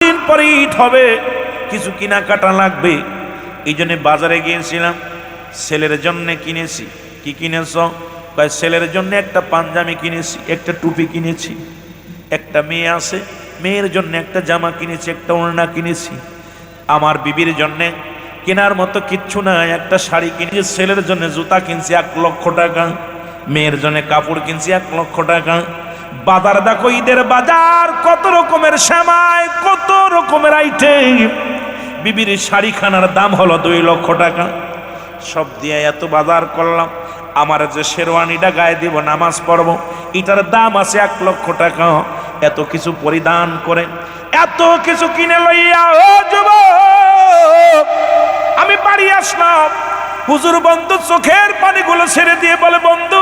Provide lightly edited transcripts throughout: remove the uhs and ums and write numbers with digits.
দিন পরে ঈদ হবে, কিছু কেনাকাটা লাগবে, এই জন্য বাজারে গিয়েছিলাম। ছেলের জন্য কিনেছি। কি কিনেছ? কয় ছেলের জন্য একটা পাঞ্জাবি কিনেছি, একটা টুপি কিনেছি। একটা মেয়ে আছে, মেয়ের জন্য একটা জামা কিনেছি, একটা ওড়না কিনেছি। আমার বিবির জন্য কেনার মতো কিচ্ছু নাই, একটা শাড়ি কিনেছি। ছেলের জন্য জুতা কিনছি 1 লক্ষ টাকা, মেয়ের জন্য কাপড় কিনছি 1 লক্ষ টাকা। বাজার দেখো, ঈদের বাজার, কত রকমের সেমাই, কত রকমের আইটেম। বিবির শাড়িখানার দাম হলো 2 লক্ষ টাকা। সব দিয়ে এত বাজার করলাম, আমার যে শেরওয়ানিটা গায়ে দিব নামাজ পড়ব, এটার দাম আছে 1 লক্ষ টাকা। এত কিছু পরিধান করে, এত কিছু কিনে লইয়া ও যুবক আমি বাড়ি আসলাম। হুজুর বন্ধু চোখের পানিগুলো ছেড়ে দিয়ে বলে, বন্ধু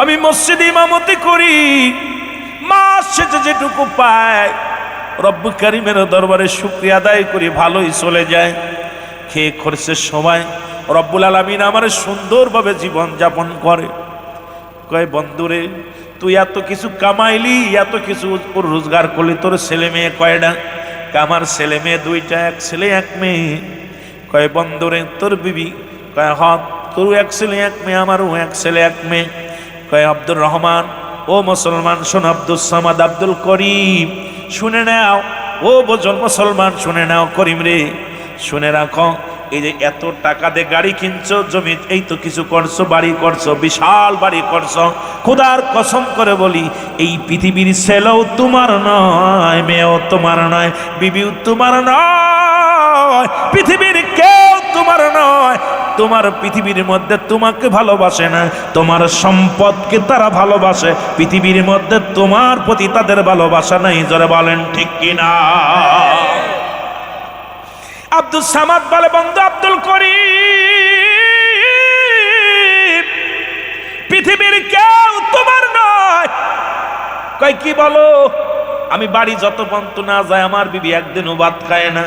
আমি মসজিদে ইমামতি করি, মাস শেষে যেটুকু পায় রব্বুল কারীমের দরবারে শুকরিয়া আদায় করি, ভালোই চলে যায়। খেয়ে খরচের সময় রব্বুল আলামিন আমার সুন্দরভাবে জীবন যাপন করে। কয় বন্ধুরে, তুই এত কিছু কামাইলি, এত কিছু রোজগার করলি, তোর ছেলে মেয়ে কয়টা? আমার ছেলে মেয়ে 2টা, 1 ছেলে 1 মেয়ে। কয় বন্ধুরে, তোর বিবি? কয় হ, তোর 1 ছেলে 1 মেয়ে, আমারও 1 ছেলে 1 মেয়ে। কয় আব্দুর রহমান, ও মুসলমান শোন, আব্দুল সামাদ, আব্দুল করিম শুনে নাও। ও বোঝল মুসলমান শুনে নাও, করিম রে শুনে রাখো, এই যে এত টাকা দিয়ে গাড়ি কিনছো, জমি এই তো কিছু করছো, বাড়ি করছো, বিশাল বাড়ি করছো, খোদার কসম করে বলি এই পৃথিবীর ছেলেও তোমার নয়, মেয়েও তোমার নয়, বিবিও তোমার নয়, পৃথিবীর কেউ তোমার নয়। তোমার পৃথিবীর মধ্যে তোমাকে ভালোবাসে না, তোমার সম্পদকে তারা ভালোবাসে, পৃথিবীর মধ্যে তোমার প্রতি তাদের ভালোবাসা নাই। জোরে বলেন ঠিক কিনা? আব্দুল সামাদ বলে, বন্ধু আব্দুল করিম, পৃথিবীর কেউ তোমার নয়। কয় কি বলো? আমি বাড়ি যত পর্যন্ত না যায় আমার বিবি একদিনও ভাত খায় না।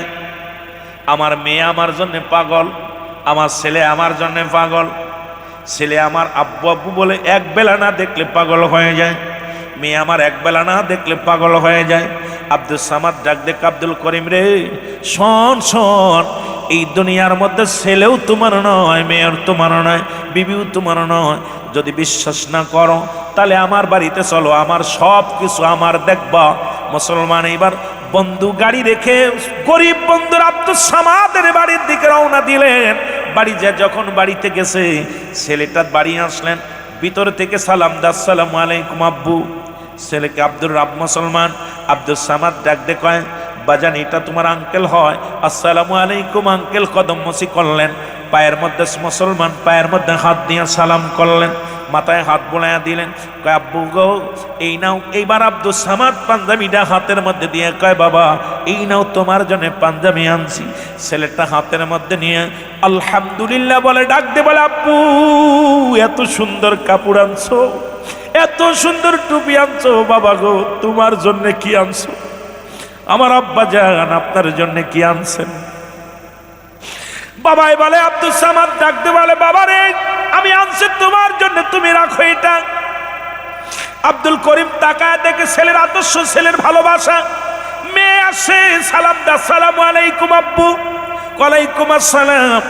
আমার মেয়ে আমার জন্য পাগল, আমার ছেলে আমার জন্য পাগল। ছেলে আমার আব্বু আব্বু বলে 1 বেলা না দেখলে পাগল হয়ে যায়, মেয়ে আমার 1 বেলা না দেখলে পাগল হয়ে যায়। আব্দুল সামাদ ডাক দেখ, আব্দুল করিম রে শোন শোন, এই দুনিয়ার মধ্যে ছেলেও তোমার নয়, মেয়ের তোমার নয়, বিবিও তোমার নয়। যদি বিশ্বাস না করো তাহলে আমার বাড়িতে চলো, আমার সব কিছু আমার দেখবা। মুসলমান এইবার বন্ধু গাড়ি রেখে গরিব বন্ধুর আব্দুল সামাদের বাড়ির দিকে রওনা দিলেন। বাড়ি যা যখন বাড়িতে গেছে, ছেলেটা বাড়ি আসলেন, ভিতর থেকে সালাম দা, আসসালামু আলাইকুম আব্বু। ছেলেকে আব্দুর রাব মুসলমান, আব্দুল সামাদ ডাক দে, কয় বাজান এটা তোমার আঙ্কেল হয়, আসসালামু আলাইকুম আঙ্কেল। কদম মসি করলেন, পায়ের মধ্যে মুসলমান পায়ের মধ্যে হাত দিয়ে সালাম করলেন, মাথায় হাত বোলাইয়া দিলেন। কয় আব্বু গো এই নাও। এইবার আব্দুল সামাদ পাঞ্জাবিটা হাতের মধ্যে দিয়ে কয় বাবা এই নাও তোমার জন্য পাঞ্জাবি আনছি। ছেলেটা হাতের মধ্যে নিয়ে আলহামদুলিল্লাহ বলে ডাক দে, বলে আব্বু এত সুন্দর কাপড় আনছো, এত সুন্দর টুপি আনছো, বাবা গো তোমার জন্য কি আনছো? আমার আব্বা জান আপনার জন্য কি আনছেন? বাবাই বলে, আব্দুল সামাদ ডাকতে বলে, বাবা রে আমি আনছি তোমার জন্য, তুমি রাখো এটা। আব্দুল করিম তাকায় দেখে ছেলের আদর্শ, ছেলের ভালোবাসা। মেয়ে আসে, সালাম দা, আসসালামু আলাইকুম আব্বু। ওয়ালাইকুম আসসালাম।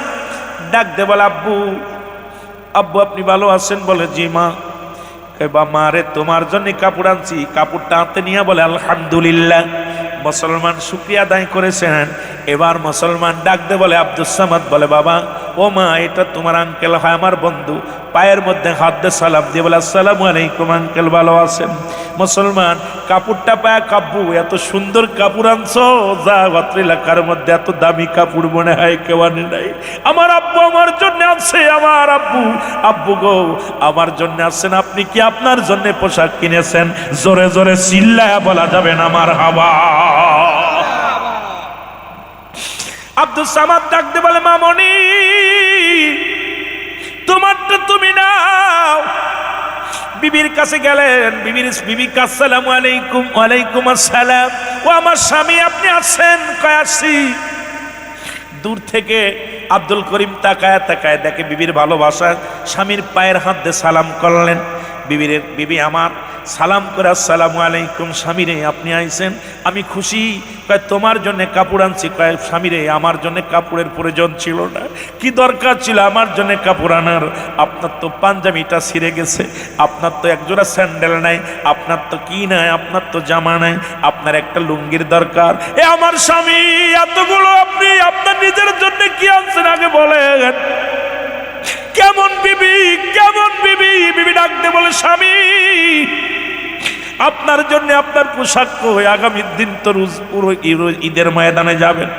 ডাকতে বলে আব্বু, আব্বু আপনি ভালো আছেন? বলে জি মা। বা মা রে তোমার জন্য কাপড় আনছি। কাপড়টা হাতে নিয়ে বলে আলহামদুলিল্লাহ। মুসলমান শুকরিয়া আদায় করেছেন। এবার মুসলমান ডাকতে বলে আব্দুল সামাদ বলে, বাবা ও মা এটা তোমার আঙ্কেল হয়, আমার বন্ধু। পায়ের মধ্যে হাত দিয়ে সালাম দিয়ে বলে আসসালামু আলাইকুম আঙ্কেল, ভালো আছেন? মুসলমান কাপড়টা পায়, কাব্বু এত সুন্দর কাপড় আনছো, যা অত্র এলাকার মধ্যে এত দামি কাপড় মনে হয় কেউ আনে নাই। আমার আব্বু আমার জন্য আছে, আমার আব্বু। আব্বু গো আমার জন্য আছেন, আপনি কি আপনার জন্য পোশাক কিনেছেন? জোরে জোরে চিল্লায়া বলা যাবে না আমার হাওয়া। আব্দুল সামাদ ডাকতে বলে, মামনি তোমারটা তুমি নাও। বিবির কাছে গেলেন, বিবি আসসালামু আলাইকুম। ওয়ালাইকুম আসসালাম। ও আমার স্বামী আপনি আছেন? কয় আসি। দূর থেকে আব্দুল করিম তাকায় তাকায় দেখে বিবির ভালোবাসা, স্বামীর পায়ের হাত দিয়ে সালাম করলেন। বিবি আমার সালাম করে আসসালামু আলাইকুম, স্বামী রে আপনি আইছেন, আমি খুশি। কয় তোমার জন্য কাপড় আনছি। কয় স্বামী রে আমার জন্য কাপড়ের প্রয়োজন ছিল না, কি দরকার ছিল আমার জন্য কাপড় আনার? আপনার তো পাঞ্জাবিটা ছিঁড়ে গেছে, আপনার তো একজোড়া স্যান্ডেল নাই, আপনার তো কি নাই, আপনার তো জামা নাই, আপনার একটা লুঙ্গির দরকার। এ আমার স্বামী, এতগুলো আপনি আপনার নিজের জন্য কি আনছেন আগে বলেন? কেমন বিবি, কেমন বিবি? বিবি ডাকতে বলে স্বামী আপনার জন্য আপনার পোশাক কই? আগামী দিন তো পুরো ঈদের ময়দানে যাবেন,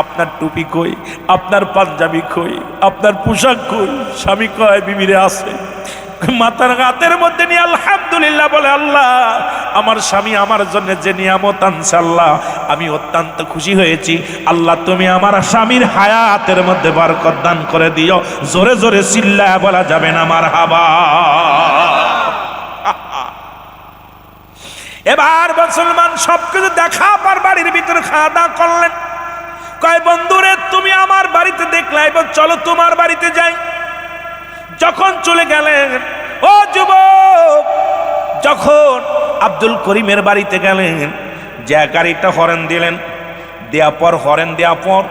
আপনার টুপি কই, আপনার পাঞ্জাবি কই, আপনার পোশাক কই? স্বামী কয় বিবিরে আছে। মাথার হাতের মধ্যে নিয়ে আলহামদুলিল্লাহ বলে, আল্লাহ আমার স্বামী আমার জন্য যে নিয়ামত আনছে, আল্লাহ আমি অত্যন্ত খুশি হয়েছি। আল্লাহ তুমি আমার স্বামীর হায়াতের মধ্যে বরকত দান করে দিও। জোরে জোরে চিল্লায়া বলা যাবে না মারহাবা। এবার মুসলমান সবকিছু দেখা পর বাড়ির ভিতরে খাওয়া দাওয়া করলেন। কয় বন্ধুরে তুমি আমার বাড়িতে দেখলে, এবার চলো তোমার বাড়িতে যাই। যখন চলে গেলেন, ও যুবক, যখন আব্দুল করিমের বাড়িতে গেলেন, যে গাড়িটা হরেন দিলেন, দেওয়া পর হরেন দেওয়া পর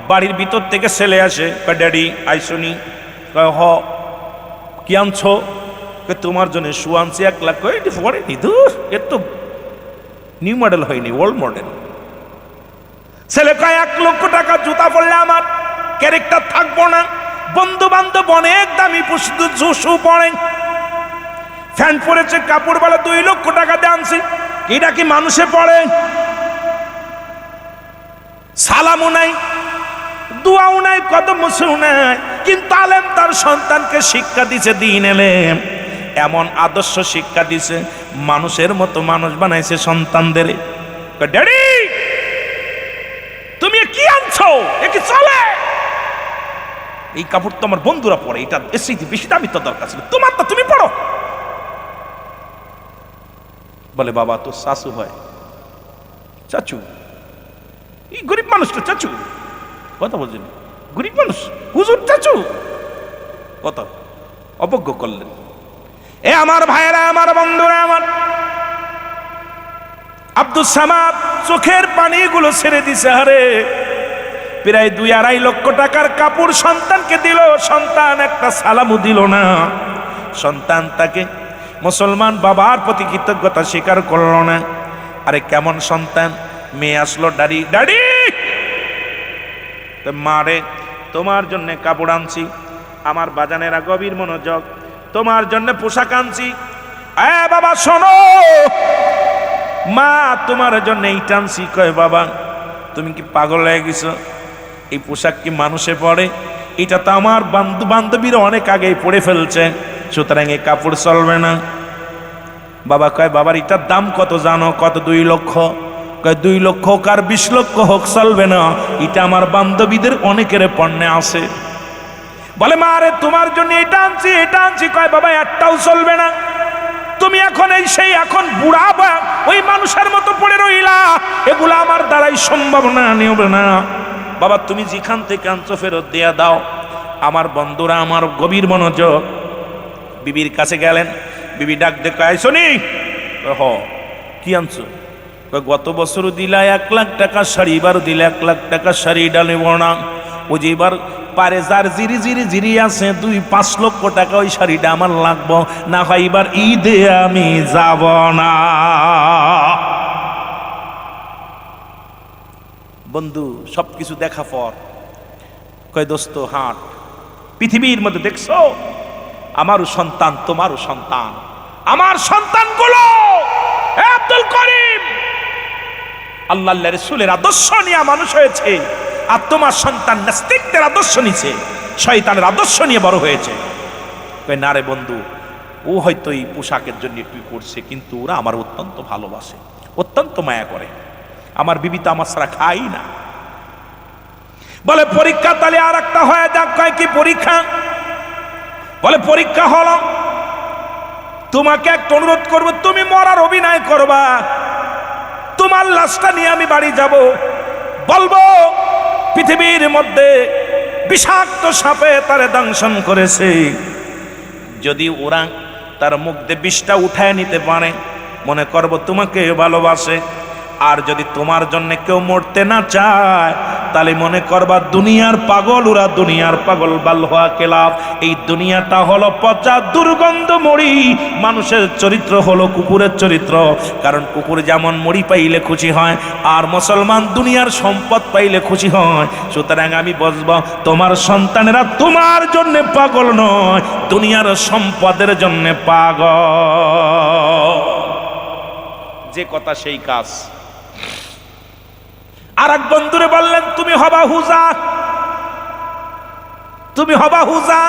বাড়ির ভিতর থেকে ছেলে আসে। কয় ড্যাডি আইসনি? কয় হ। কি আনছো? তোমার জন্য শু আনছি 1 লাখ। এটি পড়েনি, দূর এর তো নিউ মডেল হয়নি, ওল্ড মডেল। ছেলে কয় 1 লক্ষ টাকা জুতা পড়লে আমার ক্যারেক্টার থাকবো না। বন্ধু বান্ধব অনেক দামি শু পড়ে, ফ্যান পরেছে, কাপড় বলে 2 লক্ষ টাকা দিয়ে আনছি। এটা কি মানুষে পড়ে? সালামও নাই, দোয়াও নাই, কদম মুছেও নাই। কিন্তু আলেম তার সন্তানকে শিক্ষা দিছে, দিন এলেম এমন আদর্শ শিক্ষা দিছে, মানুষের মতো মানুষ বানাইছে সন্তানদের। ড্যাডি তুমি কি আনছো? এ কি চলে? এই কাপড় তো আমার বন্ধুরা পড়ে, এটা এসে বেশি দামি তো দরকার ছিল, তোমার তো তুমি পড়ো। বলে বাবা তো শাশু হয়, চাচু, এই গরিব মানুষটা চাচু কথা বলছেন, গরিব মানুষ হুজুর চাচু কথা অবজ্ঞ করলেন। এ আমার ভাইয়েরা, আমার বন্ধুরা, আমার আব্দুল সামাদ চোখের পানিগুলো ছেড়ে দিছে। হারে প্রায় 2-2.5 লক্ষ টাকার কাপড় সন্তানকে দিল, সন্তান একটা সালামও দিল না। সন্তান তাকে মুসলমান বাবার প্রতি কৃতজ্ঞতা স্বীকার করলো না। আরে কেমন সন্তান? মেয়ে আসলো, ডাডি ডাডি, মারে তোমার জন্য কাপড় আনছি। আমার বাজানেরা গভীর মনোযোগ, তোমার জন্য পোশাক আনছি। বাবা শোনো, মা তোমার জন্য এইটা আনছি। কয় বাবা তুমি কি পাগল হয়ে গেছো? এই পোশাক কি মানুষে পড়ে? এটা তো আমার বন্ধু বান্ধবীরা অনেক আগেই পড়ে ফেলছে, সুতরাং এই কাপড় চলবে না। বাবা কয় বাবার এটার দাম কত জানো? কত? 2 লক্ষ। কয় 2 লক্ষ হোক আর 20 লক্ষ হোক চলবে না, এটা আমার বান্ধবীদের অনেকের পণ্যে আছে। বলে মা রে তোমার জন্য এটা আনছি, এটা আনছি। কয় বাবা একটাও চলবে না, তুমি এখন এই সেই এখন বুড়া বা ওই মানুষের মতো পড়ে রইলা, এগুলা আমার দ্বারাই সম্ভব না, নেবে না। বাবা তুমি যেখান থেকে আনছো ফেরত দিয়া দাও। আমার বন্ধুরা, আমার গভীর মনোযোগ, বিবির কাছে গেলেন। বিবি ডাক দেখো আইসনি? হ। কি আনছো? গত বছরও দিলা 1 লাখ টাকা শাড়ি, এবারও দিলে 1 লাখ টাকা শাড়ি, ডালে বনা ওই যে এবার পারে যার জিরি জিরি জিরি আছে 2-5 লক্ষ টাকা ওই শাড়িটা আমার লাগবো, না হয় এবার ঈদে আমি যাব না। বন্ধু সবকিছু দেখা পর কয় দোস্ত হাট, পৃথিবীর মধ্যে দেখছো আমারও সন্তান, তোমারও সন্তান, আমার সন্তানগুলো আব্দুল করিম আল্লাহ রাসূলের আদর্শ নিয়ে মানুষ হয়েছে, আর তোমার সন্তান নাস্তিকদের আদর্শ নিছে, শয়তানের আদর্শ নিয়ে বড় হয়েছে। কই না রে বন্ধু, ও হয়তো এই পোশাকের জন্য একটু করছে, কিন্তু ওরা আমার অত্যন্ত ভালোবাসে, অত্যন্ত মায়া করে। আমার বিবি তো আমার ছাড়া খাই না। বলে পরীক্ষা তাহলে আর একটা হয়ে যাক। কয় কি পরীক্ষা? বলে পরীক্ষা হলো, তোমাকে একটা অনুরোধ করবো, তুমি মরার অভিনয় করবা, তোমার লাশটা নিয়ে আমি বাড়ি যাব, বলবো পৃথিবীর মধ্যে বিষাক্ত সাপে তারে দংশন করেছে। যদি ওরা তার মুখ দিয়ে বিষটা উঠায় নিতে পারে, মনে করব তোমাকে ভালোবাসে। আর যদি তোমার জন্য কেউ মরতে না চায়, তাহলে মনে করবা দুনিয়ার পাগল, ওরা দুনিয়ার পাগল। বালহা কেলাব, এই দুনিয়াটা হলো পচা দুর্গন্ধ মরি। মানুষের চরিত্র হলো কুকুরের চরিত্র, কারণ কুকুর যেমন মরি পাইলে খুশি হয়, আর মুসলমান দুনিয়ার সম্পদ পাইলে খুশি হয়। সুতরাং আমি বলবো, তোমার সন্তানেরা তোমার জন্য পাগল নয়, দুনিয়ার সম্পদের জন্য পাগল। যে কথা সেই কাজ। আর এক বন্ধুরে বললেন, তুমি হবা হুজা, তুমি হবা হুজা।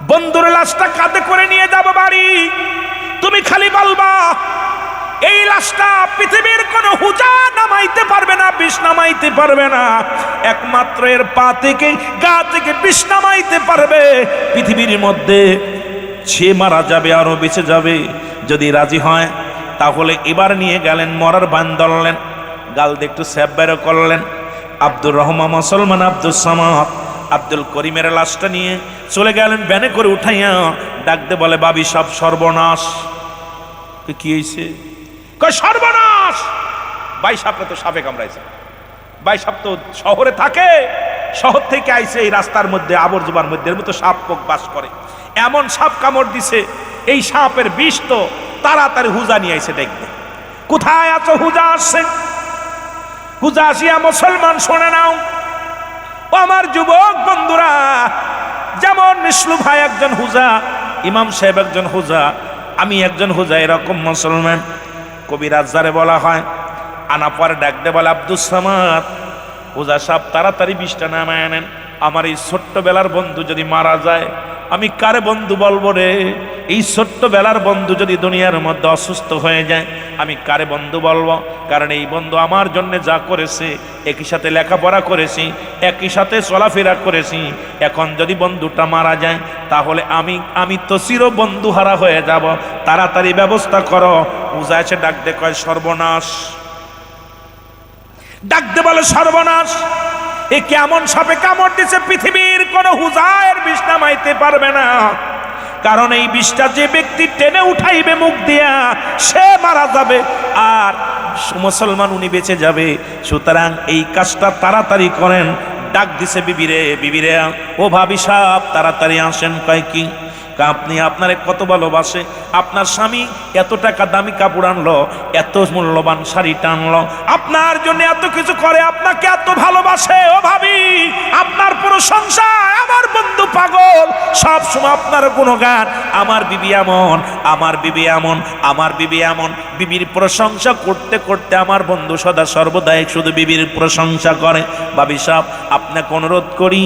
বন্ধুর লাশটা কাঁধে করে নিয়ে যাব বাড়ি, তুমি খালি বলবা এই লাশটা পৃথিবীর কোন হুজা নামাইতে পারবে না, বিষ নামাইতে পারবে না। একমাত্র এর পা থেকে গা থেকে বিষ নামাইতে পারবে। পৃথিবীর মধ্যে সে মারা যাবে আরো বেঁচে যাবে। যদি রাজি হয় তাহলে এবার নিয়ে গেলেন, মরার বান ধরলেন, গাল দিয়ে একটু স্যাপ বের করলেন। আব্দুর রহমান মুসলমান আব্দুল সামাদ আব্দুল করিমের লাশটা নিয়ে চলে গেলেন, ব্যানে করে উঠাইয়া ডাকতে বলে, বাবি সব সর্বনাশ। কি হয়েছে? কয় সর্বনাশ, ভাই সাপে তো সাপে কামড়াইছে। ভাই সাপ তো শহরে থাকে, শহর থেকে আইছে এই রাস্তার মধ্যে আবর্জনার মধ্যে, এর মতো সাপ পোক বাস করে। এমন সাপ কামড় দিছে, এই সাপের বিষ তো তাড়াতাড়ি হুজা নিয়ে আইছে দেখবে। কোথায় আছো? হুজা আসছে। হুজা আসিয়া, মুসলমান শোনে নাও ও আমার যুবক বন্ধুরা, যেমন মিসলু ভাই একজন হুজা, ইমাম সাহেব একজন হুজা, আমি একজন হুজা, এরকম মুসলমান কবিরাজ যারে বলা হয়। আনা পরে ডাকতে বলে, আব্দুল সামাদ, হুজা সাহেব তাড়াতাড়ি বিষটা নামায় আনেন। আমার এই ছোট্টবেলার বন্ধু যদি মারা যায়, আমি কারে বন্ধু বলবো রে? এই ছোট্টবেলার বন্ধু যদি দুনিয়ার মধ্যে অসুস্থ হয়ে যায়, আমি কারে বন্ধু বলবো? কারণ এই বন্ধু আমার জন্য যা করেছে, একই সাথে লেখাপড়া করেছি, একই সাথে চলাফেরা করেছি। এখন যদি বন্ধুটা মারা যায়, তাহলে আমি তো চির বন্ধু হারা হয়ে যাব। তাড়াতাড়ি ব্যবস্থা করো। পূজা এসে ডাকতে কয়, সর্বনাশ। ডাকতে বলে, সর্বনাশ, এ কেমন সাপে কামড় দিছে? পৃথিবীর কোন হুজায়ের বিষ নামাইতে পারবে না, কারণ এই বিষটা যে ব্যক্তি টেনে উঠাইবে মুখ দিয়া, সে মারা যাবে, আর মুসলমান উনি বেঁচে যাবে। সুতরাং এই কাজটা তাড়াতাড়ি করেন। ডাক দিছে বিবিরে, বিবিরে ও ভাবি সাহেব তাড়াতাড়ি আসেন। কয় কি? আপনি আপনারে কত ভালোবাসে, আপনার স্বামী এত টাকা দামি কাপড় আনলো, এত মূল্যবান শাড়ি টানলো, আপনার জন্য এত কিছু করে, আপনাকে এত ভালোবাসে। ও ভাবি, আপনার প্রশংসায় আমার বন্ধু পাগল, সব সময় আপনার গুণগান। আমার বিবি এমন, আমার বিবি এমন, আমার বিবি এমন। বিবির প্রশংসা করতে করতে আমার বন্ধু সদা সর্বদাই শুধু বিবির প্রশংসা করে। ভাবি সাহেব, আপনাকে অনুরোধ করি,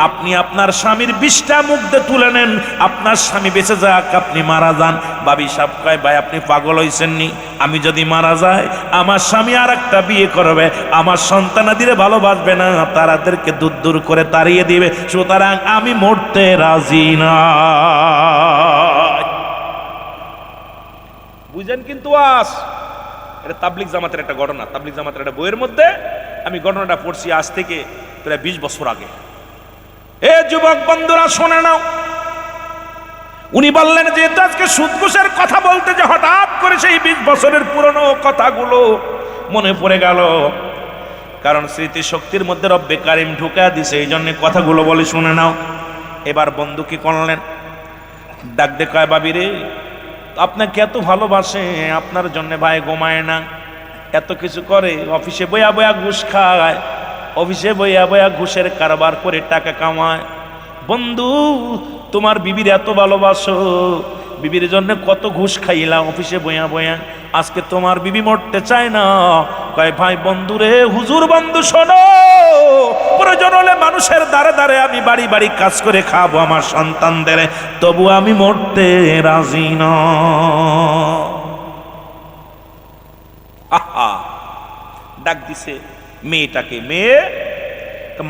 আপনি আপনার স্বামীর বিষটা মুখ দিয়ে তুলে নেন, আপনার স্বামী বেঁচে যাক, আপনি মারা যান। ভাবি সাহেব কয়, ভাই আপনি পাগল হইছেন নি? আমি যদি মারা যাই, আমার স্বামী আর একটা বিয়ে করবে, আমার সন্তানাদিরে ভালোবাসবে না, তারাদেরকে দূর দূর করে তাড়িয়ে দিবে। সুতরাং আমি মরতে রাজি না। বুঝেন? কিন্তু এটা তাবলিগ জামাতের একটা ঘটনা, তাবলিগ জামাতের একটা বইয়ের মধ্যে আমি ঘটনাটা পড়ছি আজ থেকে প্রায় 20 বছর আগে। এ যুবক বন্ধুরা শোনে নাও। উনি বললেন, যেহেতু আজকে সুদ ঘুষের কথা বলতে যে হঠাৎ করে সেই 20 বছরের পুরনো কথাগুলো মনে পড়ে গেল, কারণ স্মৃতি শক্তির মধ্যে রব্বে কারিম ঢুকা দিছে, এই জন্য কথাগুলো বলে শুনে নাও। এবার বন্ধু কি করলেন? ডাক দে কয়, বাবি রে, আপনাকে এত ভালোবাসে, আপনার জন্য ভাই ঘুমায় না, এত কিছু করে, অফিসে বইয়া বইয়া ঘুষ খায়, অফিসে বইয়া বইয়া ঘুষের কারবার করে টাকা কামায়। বন্ধু, তোমার বিবির এত ভালোবাসো, বিবির জন্য কত ঘুষ খাইলাম অফিসে বইয়া বইয়া, আজকে তোমার বিবি মরতে চায় না। কয়, ভাই বন্ধু রে, হুজুর বন্ধু শোনো, প্রয়োজন হলে মানুষের দ্বারে দ্বারে আমি বাড়ি বাড়ি কাজ করে খাবো আমার সন্তানদের, তবু আমি মরতে রাজি না। আহা, ডাক দিছে মেয়েটাকে, মেয়ে,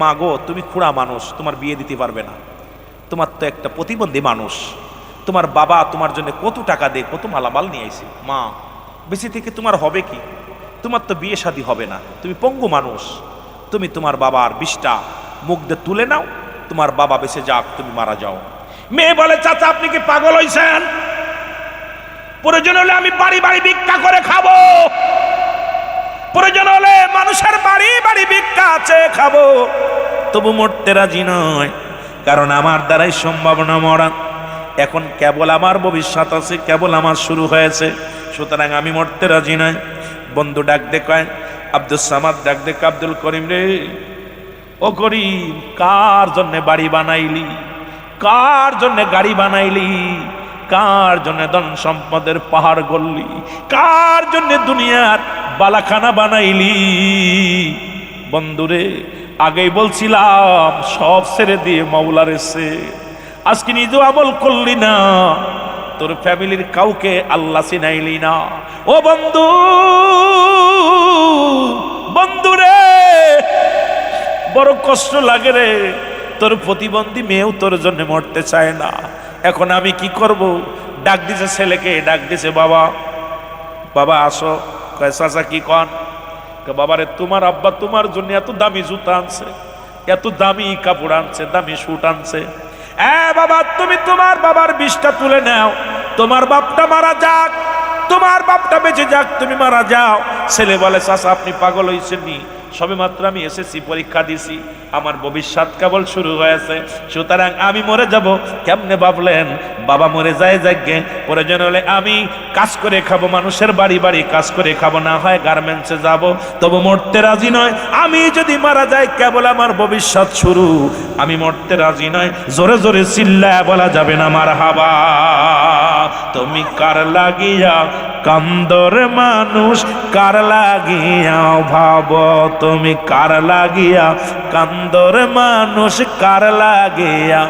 মা গো, তুমি খুড়া মানুষ, তোমার বিয়ে দিতে পারবে না, তোমার তো একটা প্রতিবন্ধী মানুষ, তোমার বাবা তোমার জন্য কত টাকা দেয়, কত মালামাল নিয়ে আইছে, মা বেশি থেকে তোমার হবে কি? তোমার তো বিয়ে শাদী হবে না, তুমি পঙ্গু মানুষ, তুমি তোমার বাবার বিষটা মুখ দিয়ে তুলে নাও, তোমার বাবা বেঁচে যাক, তুমি মারা যাও। মেয়ে বলে, চাচা আপনি কি পাগল হইছেন? প্রয়োজন হলে আমি বাড়ি বাড়ি ভিক্ষা করে খাবো, প্রয়োজন হলে মানুষের বাড়ি বাড়ি ভিক্ষা আছে খাবো, তবু মরতে রাজি নয়, কারণ আমার দ্বারাই সম্ভব না মরা। এখন কেবল আমার ভবিষ্যৎ আছে, কেবল আমার শুরু হয়েছে, সুতরাং আমি মরতে রাজি নয়। বন্ধু ডাক দে কয়, আব্দুল সামাদ ডাক দে, আব্দুল করিম রে, ও করিম, কার জন্য বাড়ি বানাইলি, কার জন্য গাড়ি বানাইলি, কার জন্য ধন সম্পদের পাহাড় গড়লি, কার জন্য দুনিয়ার বালাখানা বানাইলি? বন্ধুরে, আগেই বলছিলাম সব ছেড়ে দিয়ে মাওলার এসে, আজকে নিজেও আমল করলি না, তোর ফ্যামিলির কাউকে আল্লাহ চিনাইলি না। ও বন্ধু, বন্ধুরে, বড় কষ্ট লাগে রে, তোর প্রতিবন্ধী মেয়েও তোর জন্য মরতে চায় না। এখন আমি কি করব? ডাক দিছে ছেলেকে, ডাক দিছে, বাবা, বাবা আসো। কয়, চাচা কি কন? বাবারে, তোমার আব্বা তোমার জন্য এত দামি জুতা আনছে, এত দামি কাপড় আনছে, দামি শুট আনছে। বাবা, তুমি তোমার বাবার বিষটা তুলে নাও, তোমার বাপটা মারা যাক, তোমার বাপটা বেঁচে যাক, তুমি মারা যাও। ছেলে বলে, চাচা আপনি পাগল হয়েছেন নি? সবে মাত্র আমি এসএসসি পরীক্ষা দিছি, আমার ভবিষ্যৎ কেবল শুরু হয়েছে, সুতরাং আমি মরে যাব। কেমনে ভাবলেন? বাবা মরে যায় যাকে, প্রয়োজন হলে আমি কাজ করে খাবো, মানুষের বাড়ি বাড়ি কাজ করে খাবো, না হয় গার্মেন্টসে যাব, তবু মরতে রাজি নয়। আমি যদি মারা যাই, কেবল আমার ভবিষ্যৎ শুরু, আমি মরতে রাজি নয়। জোরে জোরে চিল্লায় বলা যাবে না মারহাবা। তুমি কার লাগিয়া কান্দর মানুষ, কার লাগিয়া ভাবো, তুমি কার লাগিয়া কান্দর মানুষ, কার লাগিয়া।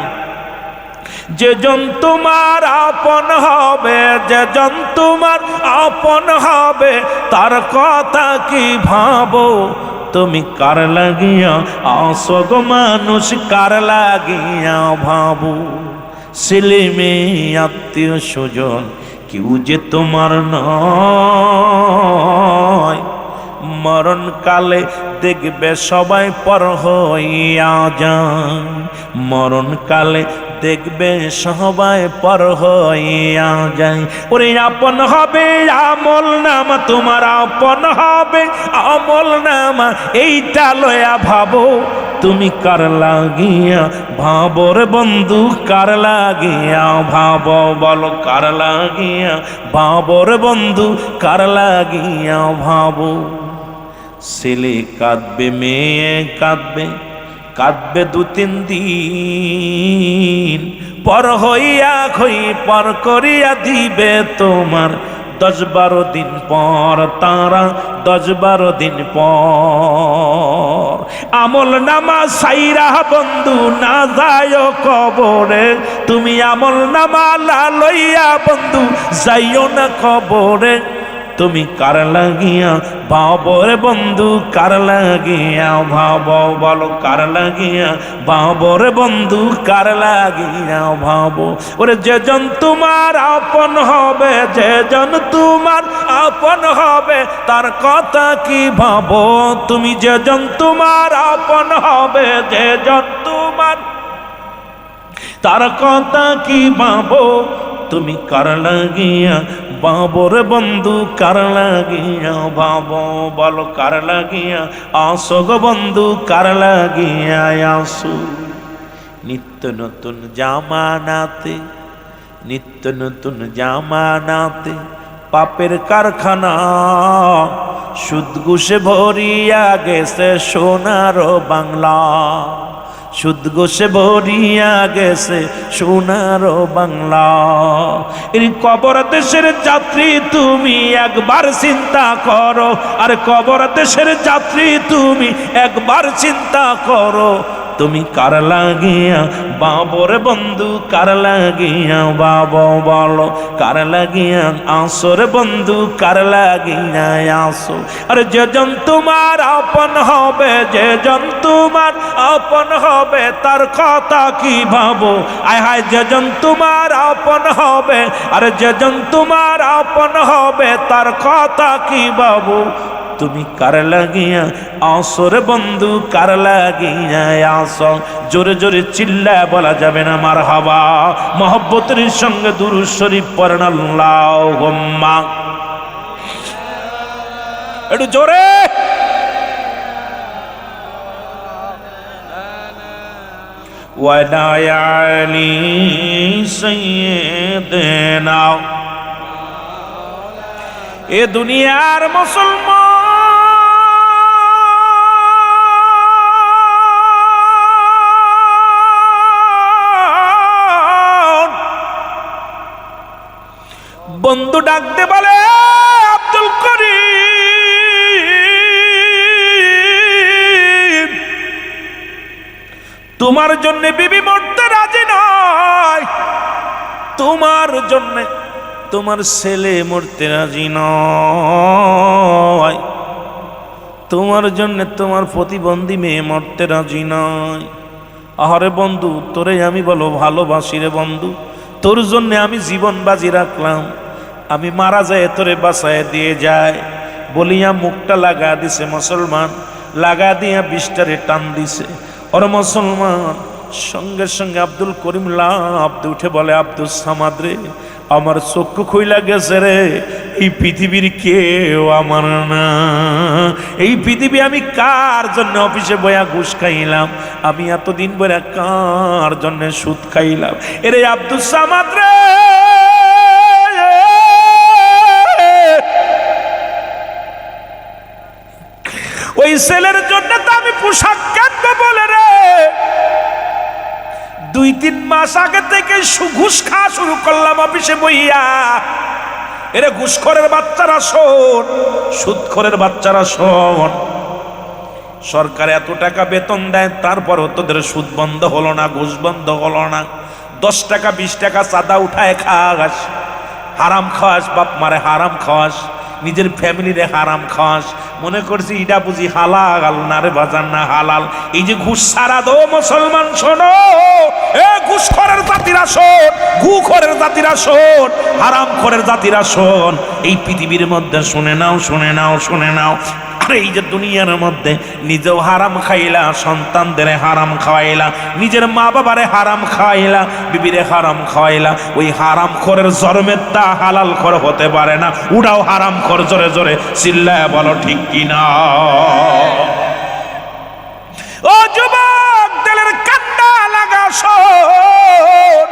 যেজন তোমার আপন হবে, যেজন তোমার আপন হবে, তার কথা কি ভাবো, তুমি কার লাগিয়া আসো গো মানুষ, কার লাগিয়া ভাবো। ছেলে মেয়ে আত্মীয় স্বজন কেউ যে তোমার নয়, মরণকালে দেখবে সবাই পর হইয়া যায়, মরণকালে দেখবে সবাই পর হইয়া যায়। ওরে আপন হবে আমল নামা, তোমার আপন হবে আমল নামা, এইটা লয়া ভাবো, তুমি কার লাগিয়া ভাবো রে বন্ধু, কার লাগিয়া ভাবো, বলো কার লাগিয়া ভাবো রে বন্ধু, কার লাগিয়া ভাবো। ছেলে কাঁদবে, মেয়ে কাঁদবে, কাঁদবে 2-3 দিন, পর হইয়া খই পর করিয়া দিবে তোমার 10-12 দিন পর, তারা 10-12 দিন পর। আমল নামা সাইরা বন্ধু না যায় কবরে, তুমি আমল নামা লইয়া বন্ধু যাইও না কবরে। তুমি কার লাগিয়া ভাবো রে বন্ধু, কার লাগিয়া ভাবো, বলো কার লাগিয়া ভাবো রে বন্ধু, কার লাগিয়া ভাবো। ওরে যেজন তোমার আপন হবে, যেজন তোমার আপন হবে, তার কথা কি ভাবো, তুমি যেজন তোমার আপন হবে, যেজন তোমার, তার কথা কি ভাবো, তুমি কার লাগিয়া ভাবো রে বন্ধু, কার লাগিয়া ভাবো, বলো কার লাগিয়া আসো গো বন্ধু, কার লাগিয়া আসো। নিত্য নতুন জামানাতে, নিত্য নতুন জামানাতে পাপের কারখানা, সুদ ঘুষে ভরিয়া গেছে সোনার বাংলা, সুদ ঘুষে ভরিয়া গেছে সোনার বাংলা। এই কবর দেশের যাত্রী তুমি একবার চিন্তা করো, আর কবর দেশের যাত্রী তুমি একবার চিন্তা করো, তুমি কার লাগিয়া বাবর বন্ধু, কার লাগিয়া বাবা, বলো কার লাগিয়া আসো রে বন্ধু, কার লাগিয়া আসো। আর যেজন তোমার আপন হবে, যেজন তোমার আপন হবে, তার কথা কি ভাবো, আয় হায় যেজন তোমার আপন হবে, আর যেজন তোমার আপন হবে, তার কথা কি ভাবো, তুমি কার লাগিয়া আসর বন্ধু, কার লাগিয়া আস? জোরে জোরে চিল্লায় বলা যাবে না মারহাবা। মহব্বতের সঙ্গে দুরূদ শরীফ পড়েন আল্লাহুম্মা। একটু জোরে। ওয়ালা আলি সাইয়্যিদিনা। এ দুনিয়ার মুসলমান বন্ধু ডাকতে বলে আব্দুল করিম, তোমার জন্য বিবি মরতে রাজি নয়, তোমার জন্য তোমার ছেলে মরতে রাজি নয়, তোমার জন্য তোমার প্রতিবন্ধী মেয়ে মরতে রাজি নয়। আহারে বন্ধু, তোরে আমি বলো ভালোবাসি রে বন্ধু, তোর জন্য আমি জীবন বাজি রাখলাম, আমি মারা যায় তোরে বাঁচায় দিয়ে যায় বলিয়া মুখটা লাগা দিছে মুসলমান, লাগা দিয়া বিষ্টারে টান দিছে। ওর মুসলমান সঙ্গে সঙ্গে আব্দুল করিম লাফ দিয়ে উঠে বলে, আব্দুল সামাদ রে, আমার চক্ষু খুইলা গেছে রে, এই পৃথিবীর কেউ আমার না। এই পৃথিবী আমি কার জন্য অফিসে বয়া ঘুষ খাইলাম, আমি এতদিন বয়া কার জন্য সুদ খাইলাম। এরে আব্দুল সামাদ রে, ওই ছেলের জন্য তো আমি পোশাক কাটবো বলে রে 2-3 মাস আগে থেকে ঘুষ খাওয়া শুরু করলাম অফিসে বইয়া। এরে ঘুষখোরের বাচ্চারা শোন, সুদখোরের বাচ্চারা শোন, সরকার এত টাকা বেতন দেয়, তারপরও তোদের সুদ বন্ধ হলো না, ঘুষ বন্ধ হলো না। 10 টাকা 20 টাকা চাঁদা উঠায় খাস, হারাম খাস, বাপ মারে হারাম খাস, নিজের ফ্যামিলিরে হারাম খাস, মনে করছি এটা বুঝি হালাল না রে বাজার, না হালাল। এই যে ঘুষ সারা দো মুসলমান শোনো, এ ঘুষখোরের জাতিরা শোন, ঘুষখোরের জাতিরা শোন, হারামখোরের জাতিরা শোন, এই পৃথিবীর মধ্যে শুনে নাও, শুনে নাও, শুনে নাও। আর এই যে দুনিয়ার মধ্যে নিজেও হারাম খাইলা, সন্তানদের হারাম খাওয়াইলা, নিজের মা বাবারে হারাম খাওয়াইলা, বিবিরে হারাম খাওয়াইলা, ওই হারাম খোরের জন্মেরটা হালাল খোর হতে পারে না। উড়াও হারাম খোর, জোরে জোরে চিল্লায় বলো ঠিক কিনা। ও যুবক, দিলের কান্না লাগা শোন,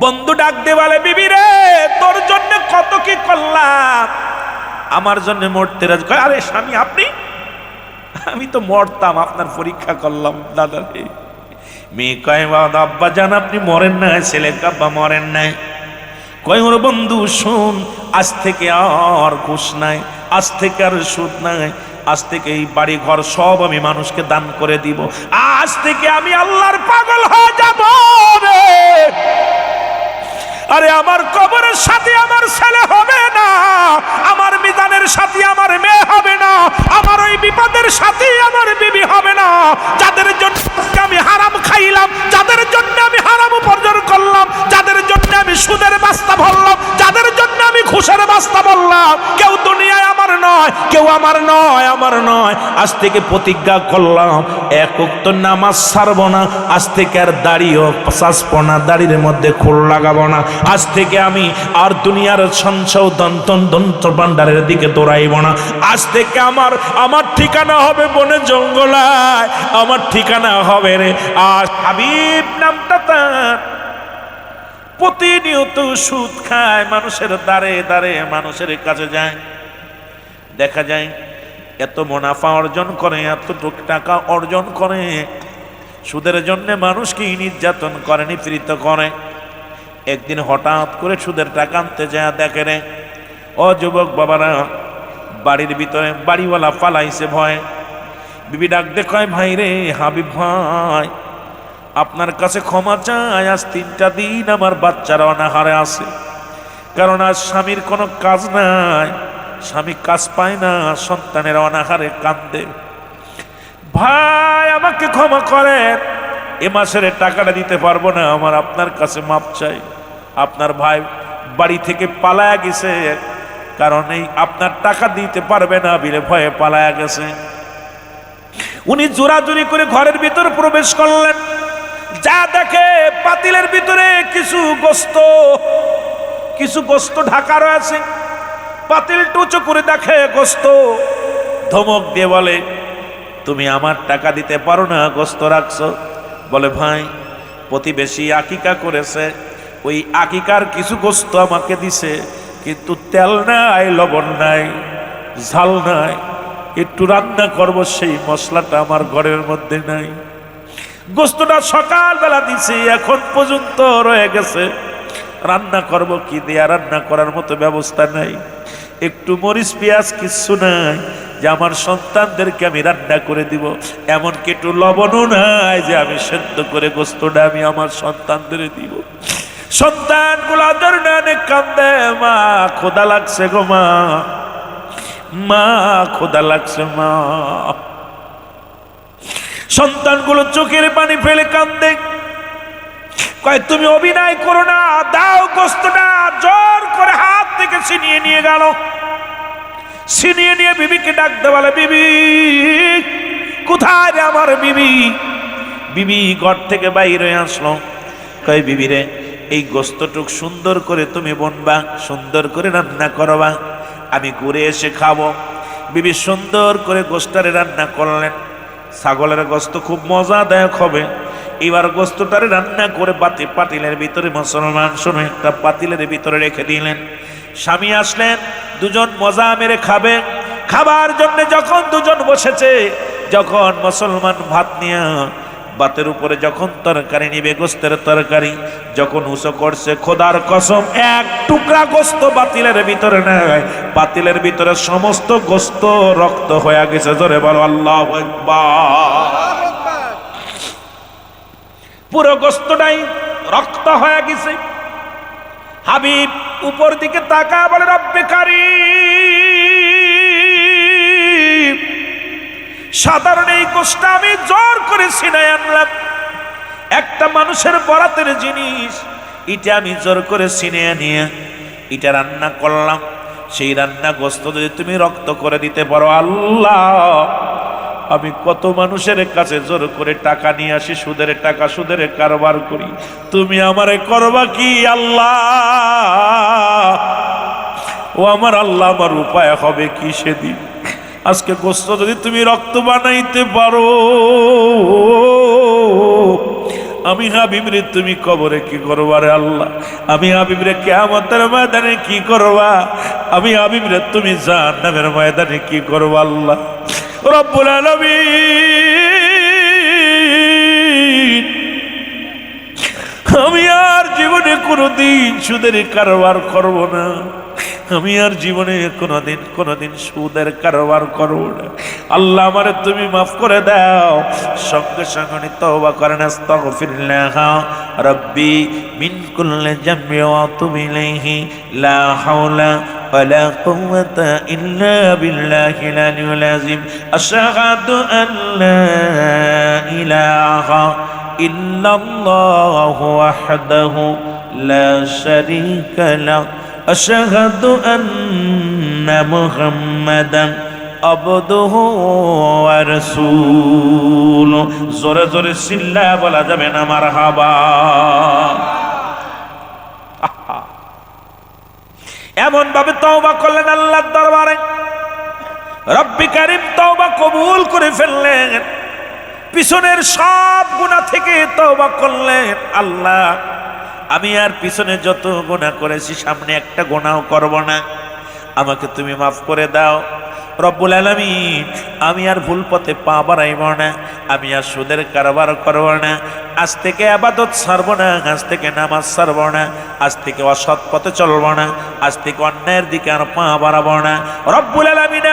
বন্ধু ডাক দে বলে, বিবি রে, তোর জন্য কত কি করলাম, আমার জন্য মরতে রাজি। আরে স্বামী আপনি, আমি তো মরতাম, আপনার পরীক্ষা করলাম দাদা রে। মেয়ে কয়, আব্বা জান আপনি মরেন না, ছেলে আব্বা মরেন নাই। কয়, ওর বন্ধু শোন, আজ থেকে আর ঘুষ নাই, আজ থেকে আর সুদ নাই, আজ থেকে এই বাড়ি ঘর সব আমি মানুষকে দান করে দিব, আজ থেকে আমি আল্লাহর পাগল হয়ে যাব রে। আরে আমার কবরের সাথে আমার ছেলে হবে না, আমার মিজানের সাথে আমার মেয়ে হবে না, আমার ওই বিপদের সাথে আমার বিবি হবে না। যাদের জন্য আমি হারাম খাইলাম, যাদের জন্য আমি হারাম উপার্জন করলাম, যাদের জন্য আমি সুদের বাস্তা ভরলাম, যাদের জন্য আমি ঘুষের বাস্তা বললাম, কেউ দুনিয়ায় আমার নয়, কেউ আমার নয়, আমার নয়। আজ থেকে প্রতিজ্ঞা করলাম, এক ওয়াক্ত নামাজ ছাড়বো না, আজ থেকে আর দাড়িও চাষবো না, দাড়ির মধ্যে খোল লাগাবো না, আজ থেকে আমি আর দুনিয়ার সঞ্চয় দন্ত ভান্ডারের দিকে দৌড়াইব না, আজ থেকে আমার ঠিকানা হবে বনে জঙ্গলায়, আমার ঠিকানা হবে রে। আর হাবিব নামটা তার, প্রতিনিয়ত সুদ খায়, মানুষের দ্বারে দ্বারে মানুষের কাছে যায়, দেখা যায় এত মুনাফা অর্জন করে, এতটুক টাকা অর্জন করে, সুদের জন্য মানুষকে নির্যাতন করে, নিপীড়িত করে। একদিন হঠাৎ করে সুদের টাকা আনতে যায়, দেখে রে ও যুবক বাবারা, বাড়ির ভিতরে বাড়িওয়ালা পালাইছে ভয়। বিবি ডাক দেখায়, ভাই রে, হাবিব ভাই, আপনার কাছে ক্ষমা চাই, আজ 3টা দিন আমার বাচ্চারা অনাহারে আছে, কারণ আজ স্বামীর কোনো কাজ নাই, স্বামী কাজ পায় না, সন্তানের অনাহারে কান্দে। ভাই আমাকে ক্ষমা করেন, এ মাসের টাকাটা দিতে পারবো না, আমার আপনার কাছে মাপ চাই। আপনার ভাই বাড়ি থেকে পালায়া গেছে, কারণ এই আপনার টাকা দিতে পারবে না বলে ভয়ে পালায়া গেছে। উনি জোরাজুরি করে ঘরের ভিতর প্রবেশ করলেন, যা দেখে পাতিলের ভিতরে কিছু গোস্ত ঢাকা রয়েছে। পাতিল টুচো করে দেখে গোস্ত, ধমক দিয়ে বলে, তুমি আমার টাকা দিতে পারো না, গোস্ত রাখছো? বলে, ভাই প্রতিবেশী আকিকা করেছে, ওই আকিকার কিছু গোস্ত আমাকে দিছে, কিন্তু তেল নাই, লবণ নাই, ঝাল নাই, একটু রান্না করব সেই মশলাটা আমার ঘরের মধ্যে নাই। গোস্তটা সকালবেলা দিছি, এখন পর্যন্ত রয়ে গেছে, রান্না করব কি দিয়ে? রান্না করার মতো ব্যবস্থা নাই, একটু মরিচ পেঁয়াজ কিচ্ছু নাই যে আমার সন্তানদেরকে আমি রান্না করে দিব, এমনকি একটু লবণও নাই যে আমি সেদ্ধ করে গোস্তটা আমি আমার সন্তানদের দিব। সন্তানগুলো আদরণে কান্দে, মা খোদা লাগছে গো মা, মা খোদা লাগছে মা। সন্তানগুলো চোখের পানি ফেলে কান্দে, কয় তুমি অভিনয় করো না, দাও গোস্তটা। জোর করে হাত থেকে ছিনিয়ে নিয়ে গেল, ছিনিয়ে নিয়ে বিবিকে ডাকতে বলে, বিবি কোথায় রে আমার বিবি? বিবি ঘর থেকে বাইরে আসলো, কয় বিবি রে, এই গোস্তটুক সুন্দর করে তুমি বনবা, সুন্দর করে রান্না করবা, আমি ঘুরে এসে খাবো। বিবি সুন্দর করে গোস্তারে রান্না করলেন। ছাগলের গোস্ত খুব মজাদায়ক হবে। এবার গোস্তটারে রান্না করে পাতিলের ভিতরে, মুসলমান শোনো, একটা পাতিলের ভিতরে রেখে দিলেন। স্বামী আসলেন, দুজন মজা মেরে খাবে। খাবার জন্য যখন দুজন বসেছে, যখন মুসলমান ভাত নিয়ে ভাতের উপরে যখন তরকারি নিবে, গোস্তের তরকারি যখন উঁচু করছে, খোদার কসম এক টুকরা গোস্ত পাতিলের ভিতরে নেয়, পাতিলের ভিতরে সমস্ত গোস্ত রক্ত হয়ে গেছে। জোরে বলো আল্লাহু আকবার। পুরো গোস্তটাই রক্ত হয়ে গেছে। হাবিব উপর দিকে তাকা বলে, রব্বে কারীম, সাধারণ এই গোস্ত আমি জোর করে ছিনায় আনলাম, একটা মানুষের বরাতের জিনিস, এটা আমি জোর করে ছিনিয়ে নিয়ে এটা রান্না করলাম। সেই রান্না গোস্ত যদি তুমি রক্ত করে দিতে পারো, আল্লাহ আমি কত মানুষের কাছে জোর করে টাকা নিয়ে আসি, সুদের টাকা, সুদের কারবার করি, তুমি আমারে করবা কি আল্লাহ? ও আমার আল্লাহ, আমার উপায় হবে কি সেদিন? আজকে গোস্ত যদি তুমি রক্ত বানাইতে পারো, আমি হাবিবরে তুমি কবরে কি করবা রে আল্লাহ? আমি হাবিবরে কিয়ামতের ময়দানে কি করবা? আমি হাবিবরে তুমি জাহান্নামের ময়দানে কি করবা আল্লাহ? রব্বুল আলামিন, আমি আর জীবনে কোনোদিন সুদের কারবার করব না, আমি আর জীবনে কোনোদিন সুদের কারবার করব না। আল্লাহ আমারে তুমি মাফ করে দাও। সঙ্গে সঙ্গে তওবা করেন, আস্তাগফিরুল্লাহ রাব্বি মিন কুল্লি যামবি ওয়া আতুবু ইলাইহি, লা হাওলা ওয়ালা কুওয়াতা ইল্লা বিল্লাহিল আলিয়্যিল আযীম। আশহাদু আন লা ইলাহা ইল্লাল্লাহু ওয়াহদাহু লা শারীকা লাহু, আশহাদু আন্না মুহাম্মাদান আবদুহু ওয়া রাসূলুহু। জোরে জোরে চিল্লায়া বলা যাবে না মারহাবা? এমন ভাবে তওবা করলেন আল্লাহর দরবারে, রব্বি কারীম তওবা কবুল করে ফেললেন। পিছনের সব গুনাহ থেকে তওবা করলেন, আল্লাহ আমি আর পিছনে যত গুনাহ করেছি সামনে একটা গুনাহও করব না, আমাকে তুমি মাফ করে দাও। রব্বুল আলামিন, আমি আর ভুল পথে পা বাড়াইব না, আমি আর সুদের কারবার করব না, আজ থেকে ইবাদত ছাড়ব না, আজ থেকে নামাজ ছাড়ব না, আজ থেকে অসৎ পথে চলব না, আজ থেকে অন্যায়ের দিকে আর পা বাড়াবো না। রব্বুল আলামিন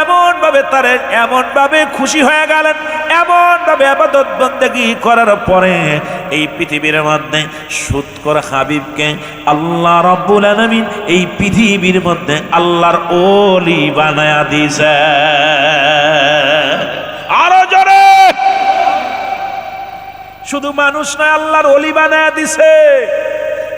এমন ভাবে খুশি হয়ে গেলেন, এমন ভাবে ইবাদত বন্দেগী করার পরে এই পৃথিবীর মধ্যে সুদখোর হাবিবকে আল্লাহ রব্বুল আলামিন এই পৃথিবীর মধ্যে আল্লাহর ওলি বানায়া দিয়েছে। আরো জোরে! শুধু মানুষ নয়, আল্লাহর ওলি বানায়া দিছে।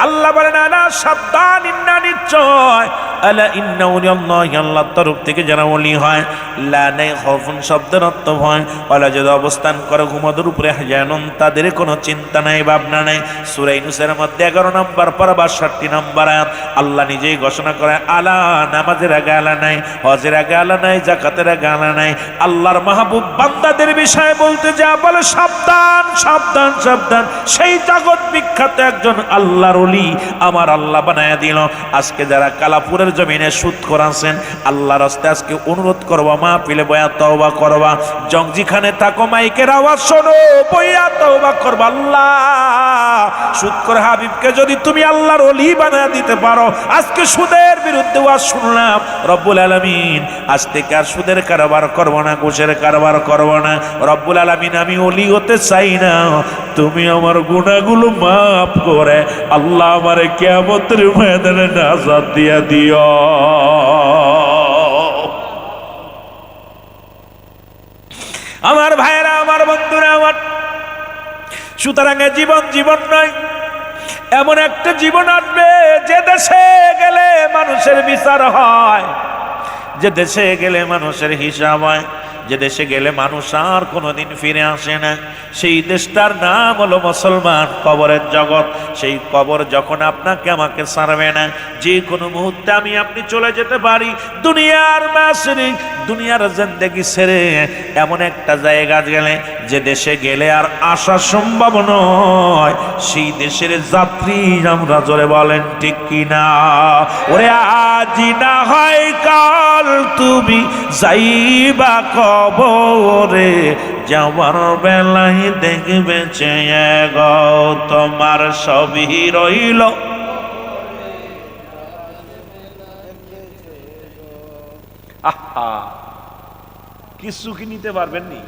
আল্লাহ বলেন, আনা সাবধান, ইন্না নিশ্চয় আলা ইন্না আউলিয়াল্লাহি, আল্লাহর তরফ থেকে যারা ওলি হয়, লা নাই খাউফুন শব্দের অর্থ ভয়, ওয়ালা যদি অবস্থান করে ঘুমদের উপরে হাজানুন, তাদের কোনো চিন্তা নাই ভাবনা নাই। সূরা ইউনূসের মধ্যে 11 নম্বর পারা 62 নম্বর আয়াত আল্লাহ নিজেই ঘোষণা করে, আলা নামাজের আগে আলা নাই, হজের আগে আলা নাই, যাকাতের আগে আলা নাই। আল্লাহর মাহবুব বান্দাদের বিষয়ে বলতে যা বলে, সাবধান সাবধান সাবধান। সেই জগৎ বিখ্যাত একজন আল্লাহর ওলি আমার আল্লাহ বানায়া দিল। আজকে যারা কালাপুরের জমিনে সুদ করাছেন, আল্লাহর রাস্তে আজকে অনুরোধ করবা, মাহফিলে বয়া তওবা করবা, জংজিখানে থাকো মাইকের আওয়াজ শোনো, বইয়া তওবা করবা। আল্লাহ সুদ করে হাবিবকে যদি তুমি আল্লাহর ওলি বানায়া দিতে পারো, আজকে সুদের বিরুদ্ধে ওয়াজ শুনলাম, রব্বুল আলামিন আজ থেকে আর সুদের কারবার করব না, ঘুষের কারবার করব না। রব্বুল আলামিন আমি ওলি হতে চাই না, তুমি আমার গুনাহগুলো মাফ করে আল্লাহ আমারে কিয়ামতের ময়দানে নাজাত দিয়া দিও। আমার ভাইরা, আমার বন্ধুরা, আমার সুতরাং জীবন জীবন নয়, এমন একটা জীবন আসবে যে দেশে গেলে মানুষের বিচার হয়, যে দেশে গেলে মানুষের হিসাব হয়, যে দেশে গেলে মানুষ আর কোনোদিন ফিরে আসে না। সেই দেশটার নাম হলো মুসলমান, কবরের জগৎ। সেই কবর যখন আপনাকে আমাকে ছাড়বে না, যে কোনো মুহূর্তে আমি আপনি চলে যেতে পারি দুনিয়ার মাসরিক, দুনিয়ার জিন্দেগি ছেড়ে এমন একটা জায়গা গেলে যে দেশে গেলে আর আসা সম্ভব নয়। সেই দেশের যাত্রী আমরা জোরে বলেন ঠিক কিনা? ওরে আজি না হয় কাল তুমি যাইবা কবরে, যাওয়ার বেলায় দেখবে চেয়ে গো তোমার সবই রইল। আহা, কিছু কি নিতে পারবেন নি?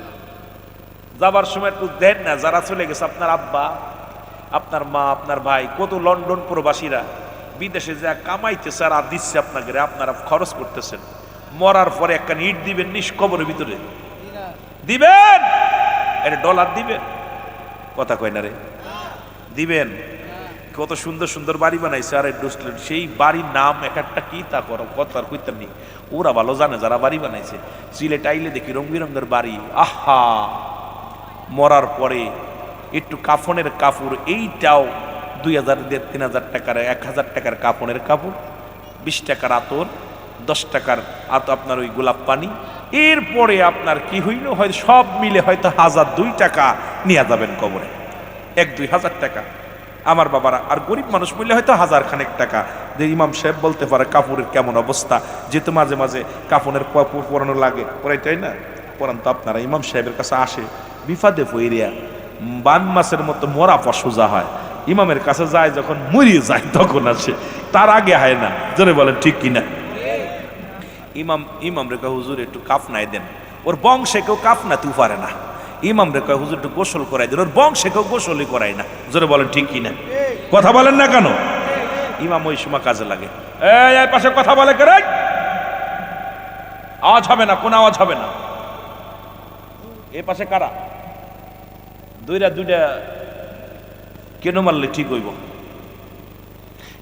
যাবার সময় একটু দেন না। যারা চলে গেছে, আপনার আব্বা, আপনার মা, আপনার ভাই, কত লন্ডন প্রবাসীরা বিদেশে যা কামাইতেছে আর দিচ্ছে আপনাকে, আপনারা খরচ করতেছেন। মরার পরে একটা ইট দিবেন নিস কবরের ভিতরে, দিবেন? এটা ডলার দিবেন? কথা কয় না রে, দিবেন? কত সুন্দর সুন্দর বাড়ি বানাইছে, আর সেই বাড়ির নাম এক একটা কি তা করো কথার কইতেন নি। ওরা ভালো জানে যারা বাড়ি বানাইছে। সিলেট আইলে দেখি রং বেরঙ্গের বাড়ি। আহা, মরার পরে একটু কাফনের কাপড়, এইটাও 2000 3000 টাকার, 1000 টাকার কাফনের কাপড়, 20 টাকার আতর, 10 টাকার আপনার ওই গোলাপ পানি। এরপরে আপনার কি হইল, হয়তো সব মিলে হয়তো 1002 টাকা নিয়ে যাবেন কবরে, 1-2 হাজার টাকা। আমার বাবারা, আর গরিব মানুষ মিলে হয়তো 1000 খানেক টাকা। যে ইমাম সাহেব বলতে পারে কাপড়ের কেমন অবস্থা, যেহেতু মাঝে মাঝে কাফনের পরানো লাগে, পরাইটাই না পরান তো আপনারা। ইমাম সাহেবের কাছে আসে বিফাদে ফইরিয়া, বান মাছের মতো মরা পশুজা হয়। ইমামের কাছে যায় যখন মরিয়ে যায় তখন আসে, তার আগে হয় না। জোরে বলেন ঠিক কিনা? ইমাম রেখা হুজুর একটু কাফনায় দেন, ওর বংশে কেউ কাফনাতেও পারে না। ইমাম রেখা হুজুর একটু গোসল করাই দেন, ওর বংশে কেউ গোসলই করায় না। জোরে বলেন ঠিক কিনা? কথা বলেন না কেন? ইমাম ওই সময় কাজে লাগে। এই পাশে কথা বলে কে রে? আওয়াজ হবে না, কোন আওয়াজ হবে না। এ পাশে কারা? দুইটা কেন মারলে ঠিক হইব?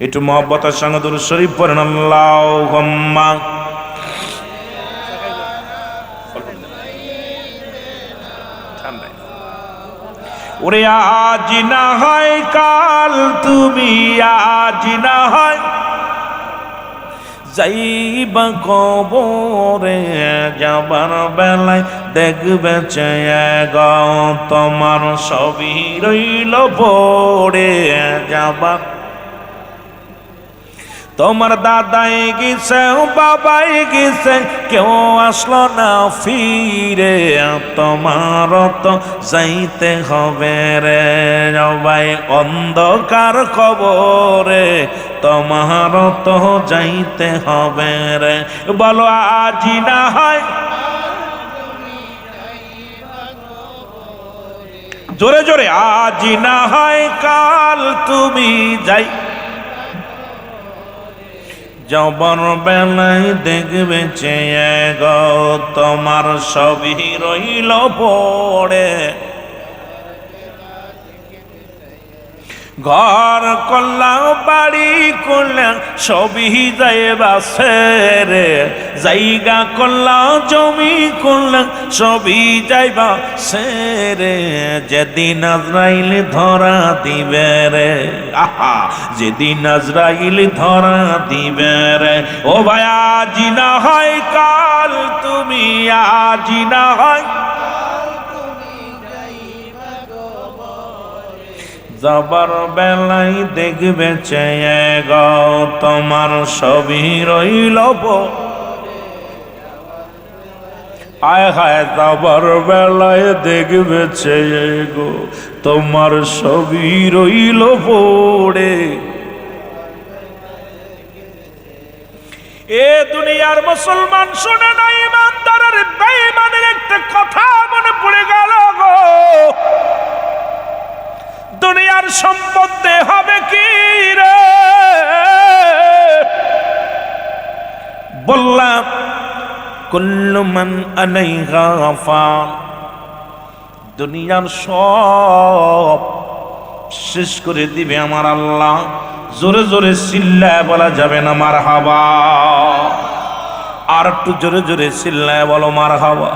একটু মহব্বতের সঙ্গে দুরূদ শরীফ পড়েন। আল্লাহুম্মা ওরে আজ না হয় কাল তুমি, আজ না হয় যাইবা কবরে, যাবার বেলায় দেখবে চেয়ে গো তোমার সবই রইল পড়ে। যাবার তোমার দাদাই গেছে, বাবাই গেছে, কেউ আসলো না ফিরে, তোমার তো যাইতে হবে রে সবাই অন্ধকার কবরে, তোমার তো যাইতে হবে রে। বলো আজি না হয়, জোরে জোরে, আজি না হয় কাল তুমি যাই, যাবার বেলায় দেখবে চেয়ে গো তোমার সবই রইল পড়ে। ঘর করলাম বাড়ি করলাম সবই যাইবা সেরে, জায়গা করলাম জমি করলাম সবই যাইবা সেরে, যেদিন আজরাইল ধরা দিবে রে, আহা যেদিন আজরাইল ধরা দিবে রে। ও ভাই আজি না হয় কাল, তুমি আজি না হয় যাবার বেলায় দেখবে চেয়ে গো, তোমার সবই রইল আয় হায়, যাবার বেলায় দেখবে চেয়ে গো, তোমার সবই রইল পড়ে। এ দুনিয়ার মুসলমান শুনে না, ইমানদারের বেঈমানের একটা কথা মনে পড়ে গেল গো, দুনিয়ার সম্পদে হবে কি রে? বললাম কুল্লু মান আলাইহা ফান, দুনিয়ার সব শেষ করে দিবে আমার আল্লাহ। জোরে জোরে চিল্লায় বলা যাবে না মারহাবা? আর একটু জোরে জোরে চিল্লায় বলো মারহাবা।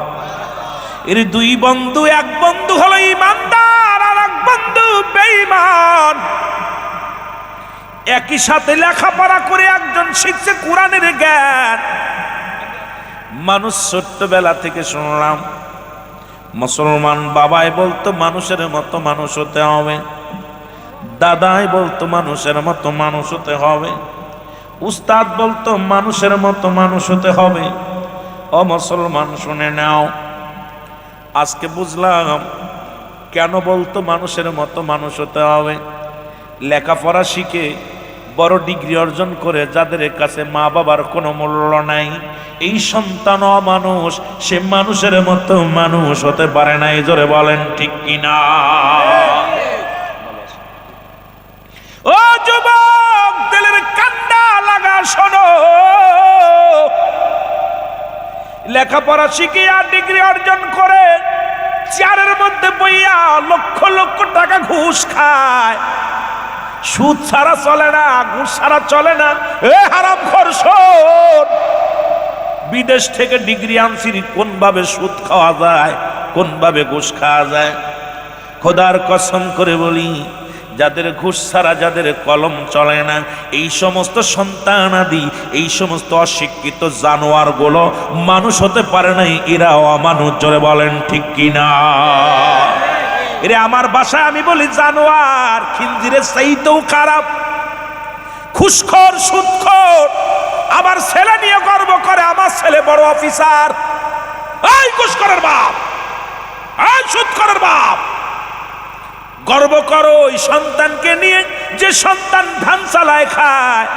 এর দুই বন্ধু, এক বন্ধু হলো ইমানদার আর এক বন্ধু বেঈমান। একই সাথে লেখাপড়া করে একজন শিখছে কোরআনের জ্ঞান। মানুষ ছোট্টবেলা থেকে শুনলাম মুসলমান বাবাই বলতো মানুষের মতো মানুষ হতে হবে, দাদাই বলতো মানুষের মতো মানুষ হতে হবে, উস্তাদ বলতো মানুষের মতো মানুষ হতে হবে। ও মুসলমান শুনে নাও, আজকে বুঝলাম কেন বলতো মানুষের মতো মানুষ হতে হবে। লেখাপড়া শিখে বড় ডিগ্রি অর্জন করে যাদের কাছে মা বাবার কোনো মূল্য নাই, এই সন্তান অমানুষ, সে মানুষের মতো মানুষ হতে পারে না। এই জোরে বলেন ঠিক কিনা? ও যুবক, দিলের কান্ডা লাগা শোনো, লেখাপড়া শিখে আর ডিগ্রি অর্জন করে চেয়ারের মধ্যে বইয়া লক্ষ লক্ষ টাকা ঘুষ খায়। সুদ ছাড়া চলে না, ঘুষ ছাড়া চলে না। এ হারামখোর শোন, বিদেশ থেকে ডিগ্রি আনছি, কোন ভাবে সুদ খাওয়া যায়, কোন ভাবে ঘুষ খাওয়া যায়। খোদার কসম করে বলি, যাদের ঘুষ ছাড়া, যাদের কলম চলে না, এই সমস্ত সন্তানাদি, এই সমস্ত অশিক্ষিত জানোয়ার গুলো মানুষ হতে পারে নাই, এরা অমানুষ। জোরে বলেন ঠিক কিনা? এরে আমার বাসায় আমি বলি জানোয়ার, খিনজিরের চাইতেও খারাপ, ঘুষখোর সুদখোর। আমার ছেলে নিয়ে গর্ব করে, আমার ছেলে বড় অফিসার। এই ঘুষখোরের বাপ, এই সুদখোরের বাপ, গর্ব করো ওই সন্তানকে নিয়ে যে সন্তান ধান চালায় খায়,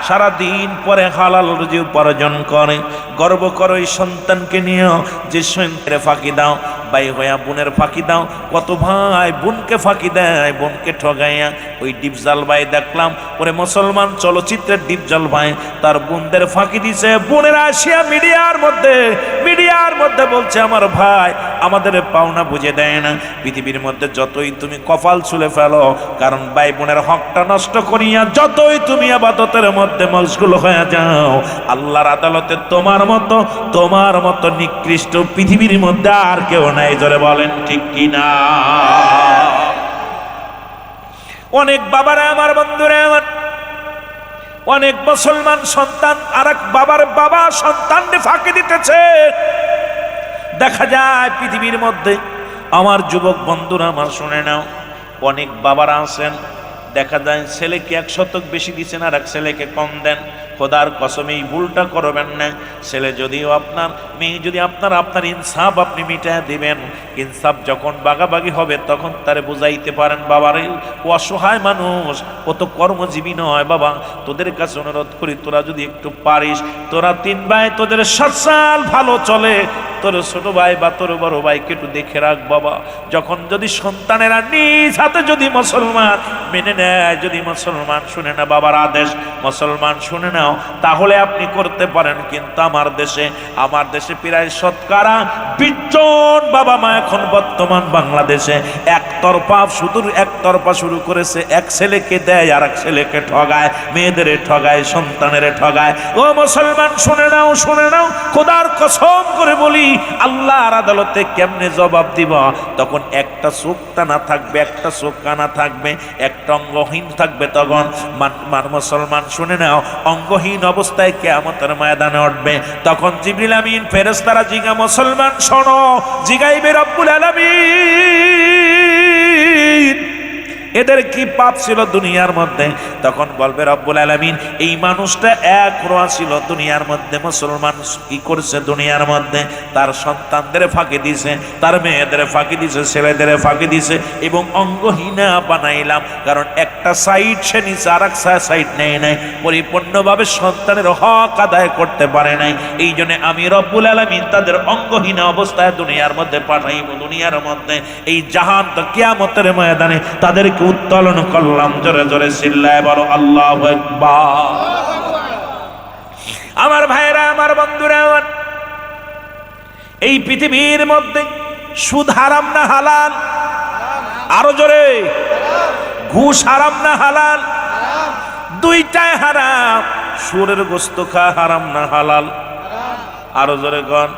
সারাদিন পরে হালাল রুজি উপার্জন করে। গর্ব করো এই সন্তানকে নিয়ে যে সন্তানে ফাঁকি দাও, ভাই হইয়া বোনের ফাঁকি দাও। কত ভাই বোনকে ফাঁকি দেয়, বোনকে ঠগাইয়া। ওই ডিপজল ভাই দেখলাম, ওরে মুসলমান চলচ্চিত্রের ডিপজল ভাই তার বোনদের ফাঁকি দিছে। বোনেরা আসিয়া মিডিয়ার মধ্যে বলছে, আমার ভাই আমাদের পাওনা বুঝে দেয় না। পৃথিবীর মধ্যে যতই তুমি কপাল ছুলে ফেলো, কারণ ভাই বোনের হকটা নষ্ট করিয়া যতই তুমি ইবাদতের মধ্যে মশগুল হয়ে যাও, আল্লাহর আদালতে তোমার মতো নিকৃষ্ট পৃথিবীর মধ্যে আর কেউ নাই। জোরে বলেন ঠিক কিনা? অনেক বাবারা আমার, বন্ধুরা আমার, অনেক মুসলমান সন্তান আর এক বাবার বাবা সন্তানকে ফাঁকি দিতেছে। দেখা যায় পৃথিবীর মধ্যে, আমার যুবক বন্ধুরা আমার শুনে নাও, অনেক বাবারা আছেন, দেখা যায় ছেলেকে 1 শতক বেশি দিচ্ছেন আর এক ছেলেকে কম দেন। খোদার কসম এই ভুলটা করবেন না। ছেলে যদিও আপনার, মেয়ে যদি আপনার ইনসাফ আপনি মিটায় দিবেন। ইনসাফ যখন বাগাবাগি হবে তখন তারে বুঝাইতে পারেন, বাবারে ও অসহায় মানুষ, ও তো কর্মজীবী নয়। বাবা তোদের কাছে অনুরোধ করি, তোরা যদি একটু পারিস, তোরা 3 ভাই, তোদের সংসার ভালো চলে, তোর ছোট ভাই বা তোর বড় ভাইকে একটু দেখে রাখ বাবা। যখন যদি সন্তানেরা নিজ হাতে যদি মুসলমান মেনে নেয়, যদি মুসলমান শুনে না বাবার আদেশ, মুসলমান শুনে নাও, তাহলে আপনি করতে পারেন। কিন্তু আমার দেশে প্রায় শতকরা 20 জন বাবা মা এখন বর্তমান বাংলাদেশে একটা একতরফা শুধু একতরফা শুরু করেছে, এক ছেলেকে দেয় আর এক ছেলেকে ঠগায়, মেয়েদের ঠগায়, সন্তানের ঠগায়। ও মুসলমান শুনে নাও, শুনে নাও, খোদার কসম করে বলি, আল্লাহর আদালতে কেমনে জবাব দিব? তখন একটা চোখ টানা থাকবে, একটা চোখ কানা থাকবে, একটা অঙ্গহীন থাকবে। তখন মুসলমান শুনে নাও, অঙ্গহীন অবস্থায় কিয়ামতের ময়দানে উঠবে। তখন জিবরিল আমিন ফেরেশতারা জিগা, মুসলমান শোনো, জিগাইবে রব্বুল আলামিন এদের কি পাপ ছিল দুনিয়ার মধ্যে? তখন বলবে রব্বুল আলামিন, এই মানুষটা এক রোয়া ছিল দুনিয়ার মধ্যে। মুসলমান কি করছে দুনিয়ার মধ্যে? তার সন্তানদের ফাঁকি দিছে, তার মেয়েদের ফাঁকি দিছে, ছেলেদের ফাঁকি দিছে, এবং অঙ্গহীনা বানাইলাম। কারণ একটা সাইড সে নিচে, আর এক সাইড নেয় নাই, পরিপূর্ণভাবে সন্তানের হক আদায় করতে পারে নাই। এই জন্য আমি রব্বুল আলামিন তাদের অঙ্গহীন অবস্থায় দুনিয়ার মধ্যে পাঠাইব। দুনিয়ার মধ্যে এই জাহান তো কিয়ামতের ময়দানে তাদেরকে উত্তোলন করলাম। জোরে জোরে চিল্লায় বলো আল্লাহু আকবার। আমার ভাইরা, আমার বন্ধুরা, এই পৃথিবীর মধ্যে সুদ হারাম না হালাল? আরো জোরে। ঘুষ হারাম না হালাল? দুইটাই হারাম। সুরের গোশত খাওয়া হারাম না হালাল? আরো জোরে কোন।